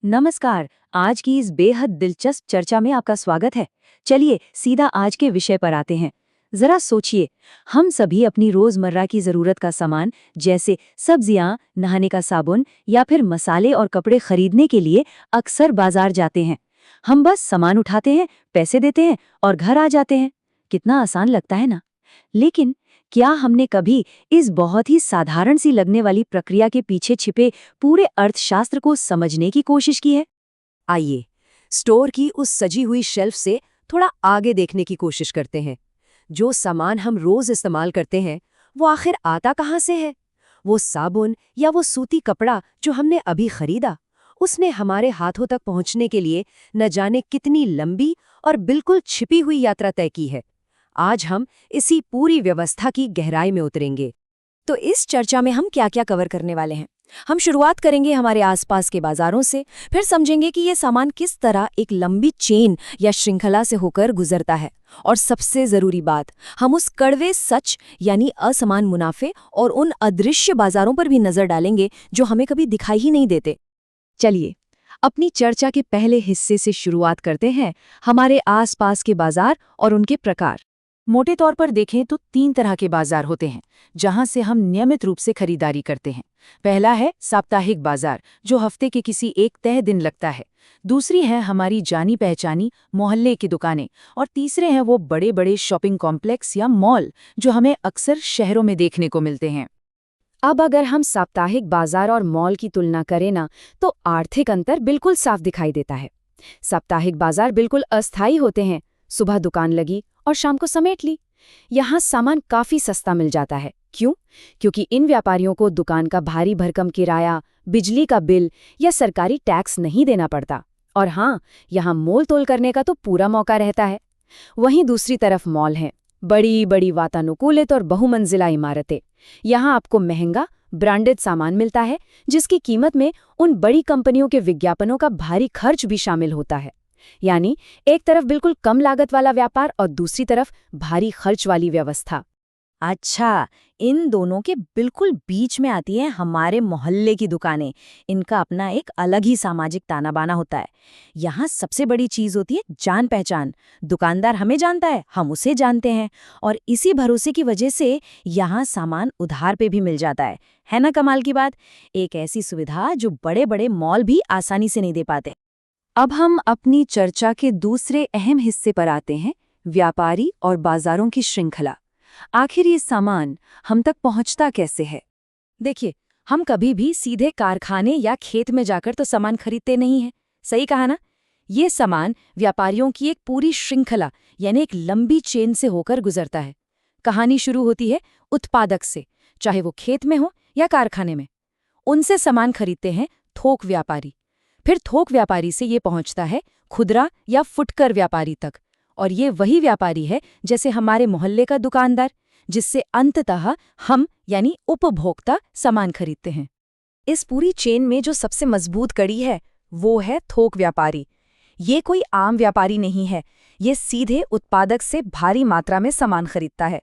नमस्कार। आज की इस बेहद दिलचस्प चर्चा में आपका स्वागत है। चलिए सीधा आज के विषय पर आते हैं। जरा सोचिए, हम सभी अपनी रोजमर्रा की जरूरत का सामान जैसे सब्जियां, नहाने का साबुन या फिर मसाले और कपड़े खरीदने के लिए अक्सर बाजार जाते हैं। हम बस सामान उठाते हैं, पैसे देते हैं और घर आ जाते हैं। कितना आसान लगता है ना? लेकिन क्या हमने कभी इस बहुत ही साधारण सी लगने वाली प्रक्रिया के पीछे छिपे पूरे अर्थशास्त्र को समझने की कोशिश की है? आइए, स्टोर की उस सजी हुई शेल्फ से थोड़ा आगे देखने की कोशिश करते हैं। जो सामान हम रोज इस्तेमाल करते हैं, वो आखिर आता कहाँ से है? वो साबुन या वो सूती कपड़ा जो हमने अभी खरीदा, उसने हमारे हाथों तक पहुंचने के लिए न जाने कितनी लंबी और बिल्कुल छिपी हुई यात्रा तय की है। आज हम इसी पूरी व्यवस्था की गहराई में उतरेंगे। तो इस चर्चा में हम क्या-क्या कवर करने वाले हैं? हम शुरुआत करेंगे हमारे आसपास के बाजारों से, फिर समझेंगे कि ये सामान किस तरह एक लंबी चेन या श्रृंखला से होकर गुजरता है। और सबसे जरूरी बात, हम उस कड़वे सच यानी असमान मुनाफे और उन अदृश्य बाजारों पर भी नजर डालेंगे जो हमें कभी दिखाई ही नहीं देते। चलिए, अपनी चर्चा के पहले हिस्से से शुरुआत करते हैं, हमारे आसपास के बाजार और उनके प्रकार। मोटे तौर पर देखें तो 3 तरह के बाजार होते हैं जहां से हम नियमित रूप से खरीदारी करते हैं। पहला है साप्ताहिक बाजार, जो हफ्ते के किसी एक तय दिन लगता है। दूसरी है हमारी जानी पहचानी मोहल्ले की दुकानें। और तीसरे हैं वो बड़े बड़े शॉपिंग कॉम्प्लेक्स या मॉल जो हमें अक्सर शहरों में देखने को मिलते हैं। अब अगर हम साप्ताहिक बाजार और मॉल की तुलना करें ना, तो आर्थिक अंतर बिल्कुल साफ दिखाई देता है। साप्ताहिक बाजार बिल्कुल अस्थायी होते हैं। सुबह दुकान लगी और शाम को समेट ली। यहाँ सामान काफी सस्ता मिल जाता है। क्यों? क्योंकि इन व्यापारियों को दुकान का भारी भरकम किराया, बिजली का बिल या सरकारी टैक्स नहीं देना पड़ता। और हाँ, यहाँ मोल तोल करने का तो पूरा मौका रहता है। वहीं दूसरी तरफ मॉल हैं, बड़ी बड़ी वातानुकूलित और बहुमंजिला इमारतें। यहाँ आपको महंगा ब्रांडेड सामान मिलता है, जिसकी कीमत में उन बड़ी कंपनियों के विज्ञापनों का भारी खर्च भी शामिल होता है। यानी एक तरफ बिल्कुल कम लागत वाला व्यापार और दूसरी तरफ भारी खर्च वाली व्यवस्था। अच्छा, इन दोनों के बिल्कुल बीच में आती है हमारे मोहल्ले की दुकानें। इनका अपना एक अलग ही सामाजिक ताना बाना होता है। यहाँ सबसे बड़ी चीज होती है जान पहचान। दुकानदार हमें जानता है, हम उसे जानते हैं, और इसी भरोसे की वजह से यहाँ सामान उधार पे भी मिल जाता है ना? कमाल की बात। एक ऐसी सुविधा जो बड़े बड़े मॉल भी आसानी से नहीं दे पाते। अब हम अपनी चर्चा के दूसरे अहम हिस्से पर आते हैं, व्यापारी और बाजारों की श्रृंखला। आखिर ये सामान हम तक पहुंचता कैसे है? देखिए, हम कभी भी सीधे कारखाने या खेत में जाकर तो सामान खरीदते नहीं हैं। सही कहा ना? ये सामान व्यापारियों की एक पूरी श्रृंखला यानी एक लंबी चेन से होकर गुजरता है। कहानी शुरू होती है उत्पादक से, चाहे वो खेत में हो या कारखाने में। उनसे सामान खरीदते हैं थोक व्यापारी। फिर थोक व्यापारी से ये पहुंचता है खुदरा या फुटकर व्यापारी तक। और ये वही व्यापारी है जैसे हमारे मोहल्ले का दुकानदार, जिससे अंततः हम यानी उपभोक्ता सामान खरीदते हैं। इस पूरी चेन में जो सबसे मजबूत कड़ी है वो है थोक व्यापारी। ये कोई आम व्यापारी नहीं है, ये सीधे उत्पादक से भारी मात्रा में सामान खरीदता है।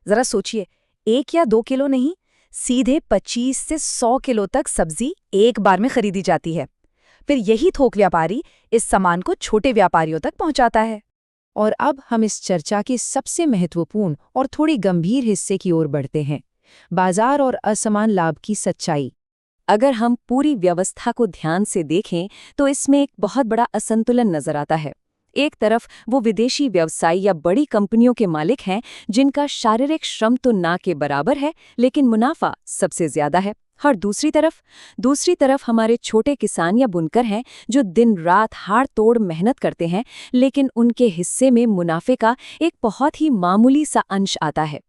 जरा सोचिए, 1 या 2 किलो नहीं, सीधे 25 से 100 किलो तक सब्जी एक बार में खरीदी जाती है। फिर यही थोक व्यापारी इस सामान को छोटे व्यापारियों तक पहुंचाता है। और अब हम इस चर्चा के सबसे महत्वपूर्ण और थोड़ी गंभीर हिस्से की ओर बढ़ते हैं, बाजार और असमान लाभ की सच्चाई। अगर हम पूरी व्यवस्था को ध्यान से देखें तो इसमें एक बहुत बड़ा असंतुलन नजर आता है। एक तरफ वो विदेशी व्यवसाय या बड़ी कंपनियों के मालिक हैं जिनका शारीरिक श्रम तो ना के बराबर है, लेकिन मुनाफा सबसे ज्यादा है। और दूसरी तरफ हमारे छोटे किसान या बुनकर हैं जो दिन रात हाड़ तोड़ मेहनत करते हैं, लेकिन उनके हिस्से में मुनाफे का एक बहुत ही मामूली सा अंश आता है।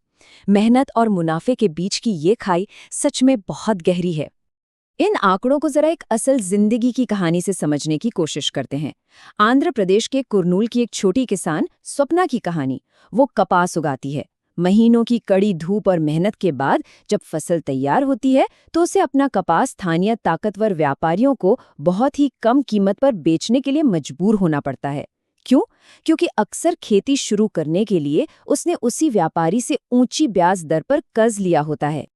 मेहनत और मुनाफे के बीच की ये खाई सच में बहुत गहरी है। इन आंकड़ों को जरा एक असल जिंदगी की कहानी से समझने की कोशिश करते हैं। आंध्र प्रदेश के कुर्नूल की एक छोटी किसान स्वप्ना की कहानी। वो कपास उगाती है। महीनों की कड़ी धूप और मेहनत के बाद जब फसल तैयार होती है तो उसे अपना कपास स्थानीय ताकतवर व्यापारियों को बहुत ही कम कीमत पर बेचने के लिए मजबूर होना पड़ता है। क्यों? क्योंकि अक्सर खेती शुरू करने के लिए उसने उसी व्यापारी से ऊंची ब्याज दर पर कर्ज लिया होता है।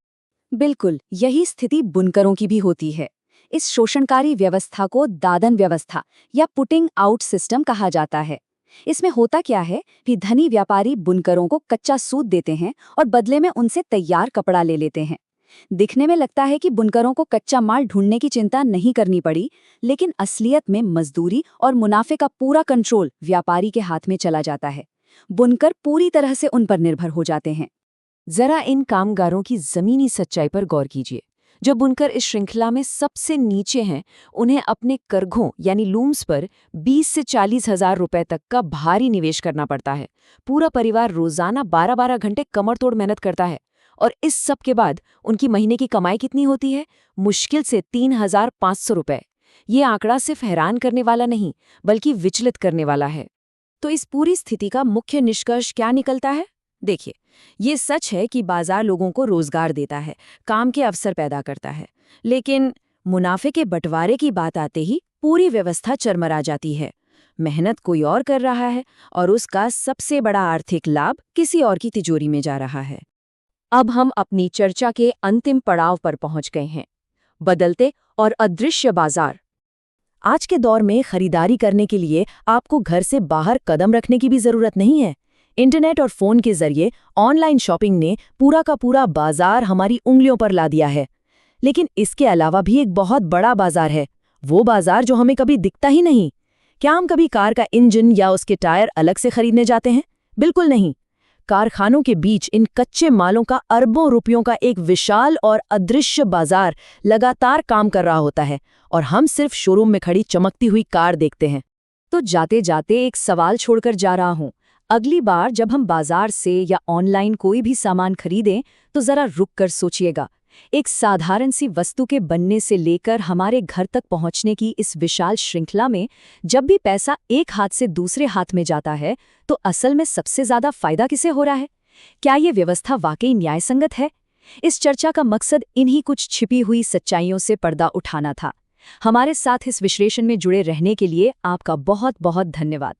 बिल्कुल यही स्थिति बुनकरों की भी होती है। इस शोषणकारी व्यवस्था को दादन व्यवस्था या पुटिंग आउट सिस्टम कहा जाता है। इसमें होता क्या है कि धनी व्यापारी बुनकरों को कच्चा सूत देते हैं और बदले में उनसे तैयार कपड़ा ले लेते हैं। दिखने में लगता है कि बुनकरों को कच्चा माल ढूंढने की चिंता नहीं करनी पड़ी, लेकिन असलियत में मजदूरी और मुनाफे का पूरा कंट्रोल व्यापारी के हाथ में चला जाता है। बुनकर पूरी तरह से उन पर निर्भर हो जाते हैं। जरा इन कामगारों की जमीनी सच्चाई पर गौर कीजिए। जो बुनकर इस श्रृंखला में सबसे नीचे हैं, उन्हें अपने करघों यानी लूम्स पर 20 से 40 हजार रुपए तक का भारी निवेश करना पड़ता है। पूरा परिवार रोजाना 12-12 घंटे कमरतोड़ मेहनत करता है, और इस सब के बाद उनकी महीने की कमाई कितनी होती है? मुश्किल से 3,500 रुपए। ये आंकड़ा सिर्फ हैरान करने वाला नहीं, बल्कि विचलित करने वाला है। तो इस पूरी स्थिति का मुख्य निष्कर्ष क्या निकलता है? देखिए, ये सच है कि बाजार लोगों को रोजगार देता है, काम के अवसर पैदा करता है, लेकिन मुनाफे के बंटवारे की बात आते ही पूरी व्यवस्था चरमरा जाती है। मेहनत कोई और कर रहा है और उसका सबसे बड़ा आर्थिक लाभ किसी और की तिजोरी में जा रहा है। अब हम अपनी चर्चा के अंतिम पड़ाव पर पहुंच गए हैं, बदलते और अदृश्य बाजार। आज के दौर में खरीदारी करने के लिए आपको घर से बाहर कदम रखने की भी जरूरत नहीं है। इंटरनेट और फोन के जरिए ऑनलाइन शॉपिंग ने पूरा का पूरा बाजार हमारी उंगलियों पर ला दिया है। लेकिन इसके अलावा भी एक बहुत बड़ा बाजार है, वो बाजार जो हमें कभी दिखता ही नहीं। क्या हम कभी कार का इंजन या उसके टायर अलग से खरीदने जाते हैं? बिल्कुल नहीं। कारखानों के बीच इन कच्चे मालों का अरबों रुपयों का एक विशाल और अदृश्य बाजार लगातार काम कर रहा होता है, और हम सिर्फ शोरूम में खड़ी चमकती हुई कार देखते हैं। तो जाते जाते एक सवाल छोड़कर जा रहा हूँ। अगली बार जब हम बाजार से या ऑनलाइन कोई भी सामान खरीदें तो जरा रुक कर सोचिएगा। एक साधारण सी वस्तु के बनने से लेकर हमारे घर तक पहुंचने की इस विशाल श्रृंखला में जब भी पैसा एक हाथ से दूसरे हाथ में जाता है, तो असल में सबसे ज्यादा फायदा किसे हो रहा है? क्या ये व्यवस्था वाकई न्यायसंगत है? इस चर्चा का मकसद इन्हीं कुछ छिपी हुई सच्चाइयों से पर्दा उठाना था। हमारे साथ इस विश्लेषण में जुड़े रहने के लिए आपका बहुत बहुत धन्यवाद।